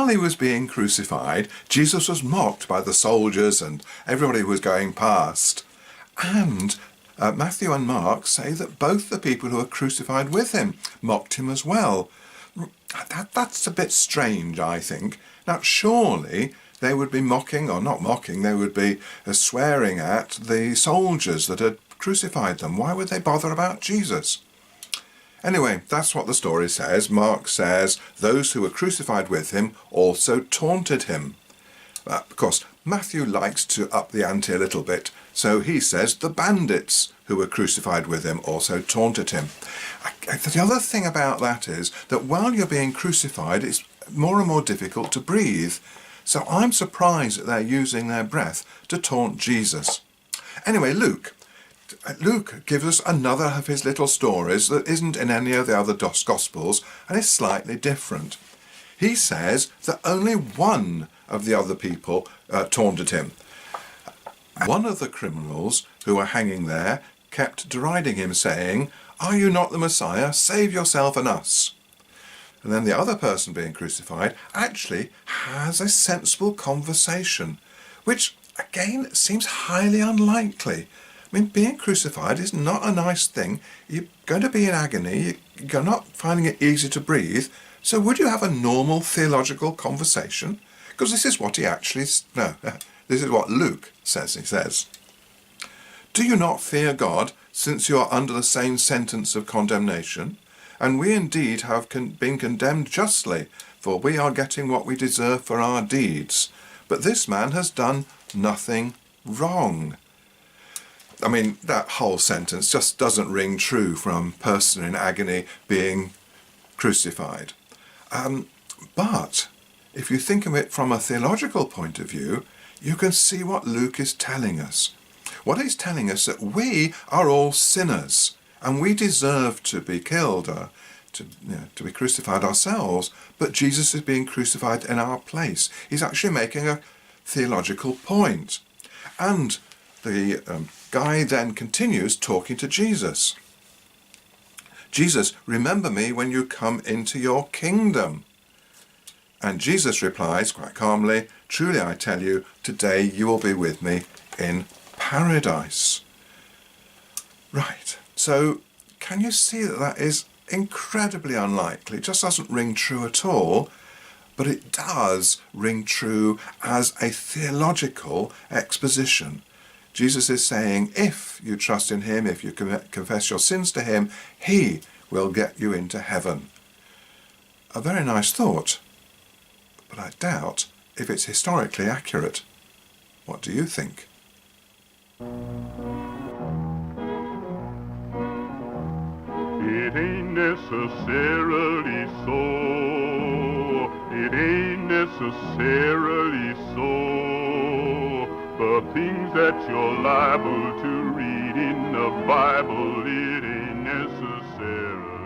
while he was being crucified, Jesus was mocked by the soldiers and everybody who was going past. And Matthew and Mark say that both the people who were crucified with him mocked him as well. That's a bit strange, I think. Now, surely they would be mocking, or not mocking, they would be swearing at the soldiers that had crucified them. Why would they bother about Jesus? Anyway, that's what the story says. Mark says those who were crucified with him also taunted him. Of course, Matthew likes to up the ante a little bit, so he says the bandits who were crucified with him also taunted him. The other thing about that is that while you're being crucified, it's more and more difficult to breathe. So I'm surprised that they're using their breath to taunt Jesus. Anyway, Luke gives us another of his little stories that isn't in any of the other Gospels and is slightly different. He says that only one of the other people taunted him. One of the criminals who were hanging there kept deriding him, saying, "Are you not the Messiah? Save yourself and us." And then the other person being crucified actually has a sensible conversation, which again seems highly unlikely. I mean, being crucified is not a nice thing. You're going to be in agony. You're not finding it easy to breathe. So would you have a normal theological conversation? Because this is what this is what Luke says. He says, "Do you not fear God, since you are under the same sentence of condemnation? And we indeed have been condemned justly, for we are getting what we deserve for our deeds. But this man has done nothing wrong." I mean, that whole sentence just doesn't ring true from a person in agony being crucified. But if you think of it from a theological point of view, you can see what Luke is telling us. What he's telling us that we are all sinners and we deserve to be killed or to be crucified ourselves, but Jesus is being crucified in our place. He's actually making a theological point. And the guy then continues talking to Jesus. "Jesus, remember me when you come into your kingdom." And Jesus replies quite calmly, "Truly I tell you, today you will be with me in paradise." Right, so can you see that that is incredibly unlikely? It just doesn't ring true at all, but it does ring true as a theological exposition. Jesus is saying, if you trust in him, if you confess your sins to him, he will get you into heaven. A very nice thought, but I doubt if it's historically accurate. What do you think? It ain't necessarily so. It ain't necessarily so. The things that you're liable to read in the Bible, it ain't necessarily